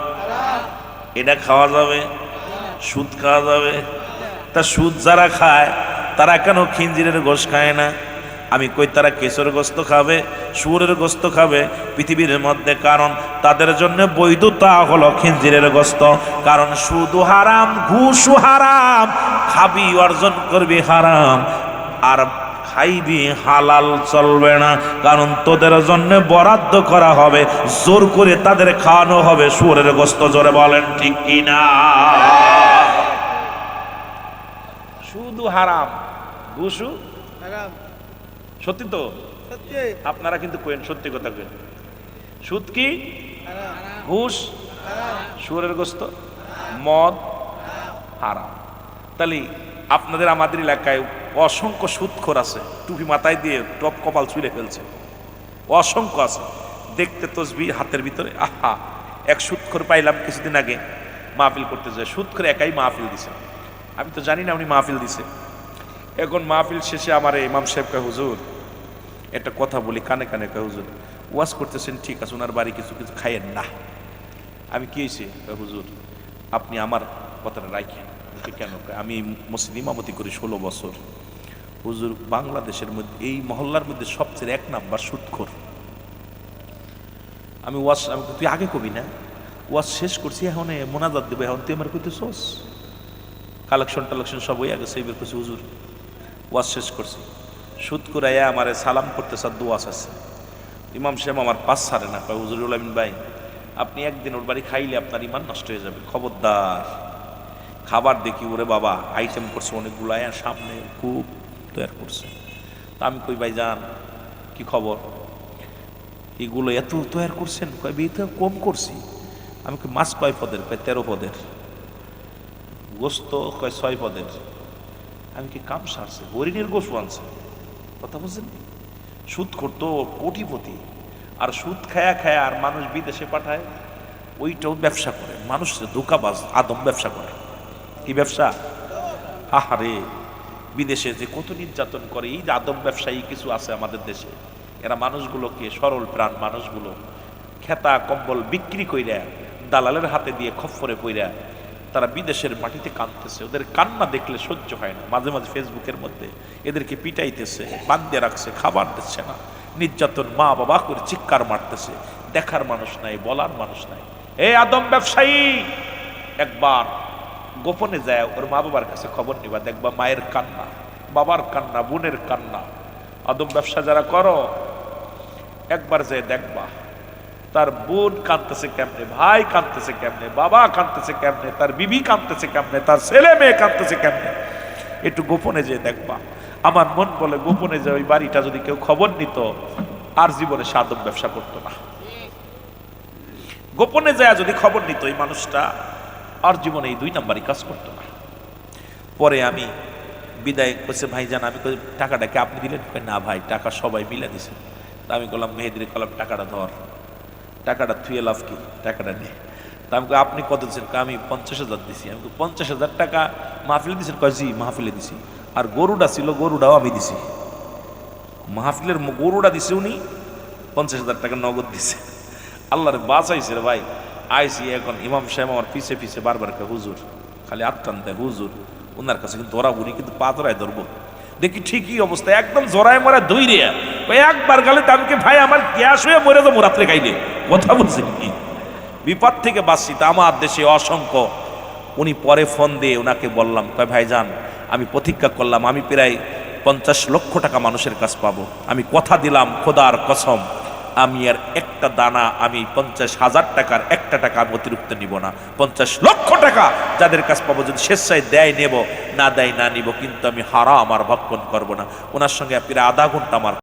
এটা খাওয়া যাবে? সুদ খাওয়া যাবে? তা সুদ যারা খায় তারা কেন খিঞ্জিরের গোশত খায় না? আমি কই তারা কেশর গোশত খাবে, শুয়োরের গোশত খাবে পৃথিবীর মধ্যে? কারণ তাদের জন্য বৈধতা হলো খিঞ্জিরের গোশত। কারণ সুদও হারাম, ঘুষও হারাম, খাবি অর্জন করবি হারাম, আর খাইবি হালাল চলবে না। কারণ তোদের জন্য বরাদ্দ করা হবে, জোর করে তাদের খাওয়ানো হবে শুয়োরের গোশত। জোরে বলেন ঠিক কিনা? সুদও হারাম, ঘুষও হারাম। সত্যি তো? আপনারা কিন্তু কইেন, সত্যি কথা কইেন। সুদ কি? ঘুষ, শুয়োরের গোশত, মদ হারাম। তাহলে আপনাদের আমাদের এলাকায় অসংখ্য সুদখোর আছে, টুপি মাথায় দিয়ে টপ কপাল ছুঁড়ে ফেলছে, অসংখ্য আছে। দেখতে তসবিহ হাতের ভিতরে। আহা, এক সুদখোর পাইলাম কিছুদিন আগে, মাহফিল করতে যায়। সুদখোর একাই মাহফিল দিছে, আমি তো জানি না উনি মাহফিল দিছে। এখন মাহফিল শেষে আমার ইমাম সাহেব কয়, হুজুর একটা কথা বলি, কানে কানে কয়, হুজুর ওয়াজ করতেছেন ঠিক আছে, ওনার বাড়ি কিছু কিছু খাইয়েন না। আমি কি হয়েছে? হুজুর আপনি আমার কথাটা রাখেন। কেন? আমি মসজিদ ইমামতি করি 16 বছর। হুজুর বাংলাদেশের মধ্যে এই মহল্লার মধ্যে সবচেয়ে 1 নাম্বার সুদখোর। আমি ওয়াজ, আমি তুই আগে কবি না, ওয়াজ শেষ করছি, এখন মোনাজাত দেবো, এখন তুই আমার কইতেছস? কালেকশন টালেকশন সব হয়ে গেছে। এবার করছি হুজুর ওয়াজ শেষ করছি, সুদখোর আয়া আমারে সালাম করতেছে, আর দোয়া আছে। ইমাম সাহেব আমার পাস ছাড়ে না, কয় হুজুরুল আমিন ভাই, আপনি একদিন ওর বাড়ি খাইলে আপনার ইমান নষ্ট হয়ে যাবে, খবরদার। খাবার দেখি ওরে বাবা আইটেম করছে অনেকগুলো, আয়া সামনে খুব তৈরি করছে। তা আমি কই ভাই যান, কি খবর? এগুলো এত তৈরি করছেন? কয় বিয়ে কম করছি। আমি কই মাছ কয় পদের? কয় 13 পদের। গোস্ত কয় 6 পদের। আমি কি কাম সারছে? হরিণের গোস্ত আনছে। কথা বলছেন? সুদ করতো কোটিপতি, আর সুদ খায়া খায়া আর মানুষ বিদেশে পাঠায়, ওইটাও ব্যবসা করে। মানুষ ধোঁকাবাজ, আদম ব্যবসা করে। কি ব্যবসা? আহারে, বিদেশে যে কত নির্যাতন করে। এই যে আদম ব্যবসায়ী কিছু আছে আমাদের দেশে, এরা মানুষগুলোকে, সরল প্রাণ মানুষগুলো খেতা কম্বল বিক্রি কইরা দালালের হাতে দিয়ে খপ্পরে পইরা তারা বিদেশের মাটিতে কাঁদতেছে। ওদের কান্না দেখলে সহ্য হয় না। মাঝে মাঝে ফেসবুকের মধ্যে এদেরকে পিটাইতেছে, বাঁধিয়ে রাখছে, খাবার দিচ্ছে না, নির্যাতন, মা বাবা করে চিৎকার মারতেছে। দেখার মানুষ নাই, বলার মানুষ নাই। এই আদম ব্যবসায়ী, একবার গোপনে যায় ওর মা বাবার কাছে খবর নিবা, দেখবা মায়ের কান্না, বাবার কান্না, বোনের কান্না। আদম ব্যবসা যারা করো, একবার যায় দেখবা তার বোন কাঁদতেছে কেমনে, ভাই কাঁদতেছে কেমনে, বাবা কাঁদতেছে কেমনে, তার বিবি কাঁদতেছে কেমনে, তার ছেলে মেয়ে কাঁদতেছে কেমনে। একটু গোপনে যে দেখবা। আমার মন বলে গোপনে যে ওই বাড়িটা যদি কেউ খবর নিত, আর জীবনে সে আদম ব্যবসা করতো না। গোপনে যায় যদি খবর নিত, এই মানুষটা আর জীবনে এই 2 নাম্বারই কাজ করতো না। পরে আমি বিদায় করছে, ভাই জান, আমি টাকাটা কি আপনি দিলেন? না ভাই, টাকা সবাই মিলে দিছে। তা আমি বললাম, মেহেদির কলাম টাকাটা ধর, টাকাটা থুয়ে লাভ কি, টাকাটা নে। তা আমি কই, আপনি কত দিচ্ছেন? আমি 50,000 দিছি। আমি 50,000 টাকা মাহফিলে দিচ্ছেন? কয় জি মাহফিলে দিছি। আর গরুটা ছিল, গরুটাও আমি দিছি। মাহফিলের গরুটা দিছে উনি, 50,000 টাকা নগদ দিছে। আল্লাহরে বাঁচাইছে রে ভাই। আইসি এখন ইমাম সাহেব আমার পিছে পিছে বারবার কে হুজুর, খালি আত্মান দেয় হুজুর, ওনার কাছে কিন্তু ধরা উনি কিন্তু পা ধরায় ধরবো। দেখি ঠিকই অবস্থা, একদম জরায় মরা দইরে ওই একবার গেলে তামকে ভাই আমার গ্যাস হয়ে মরে যাবো রাত্রে খাইলে। কথা বলছি কি বিপদ থেকে বাঁচছি তা আমার দেশে অসংখ্য। উনি পরে ফোন দিয়ে ওনাকে বললাম, কয় ভাইজান আমি প্রতিজ্ঞা করলাম আমি প্রায় 50 লক্ষ টাকা মানুষের কাছ পাবো। আমি কথা দিলাম খোদার কসম, আমি আর একটা দানা, আমি 50,000 টাকার একটা টাকা আমি অতিরিক্ত নিব না। 50 লক্ষ টাকা যাদের কাছ পাবো, যদি স্বেচ্ছায় দেয় নেব, না দেয় না নিব, কিন্তু আমি হারাম আমার ভক্ষণ করবো না। ওনার সঙ্গে প্রায় আধা ঘন্টা আমার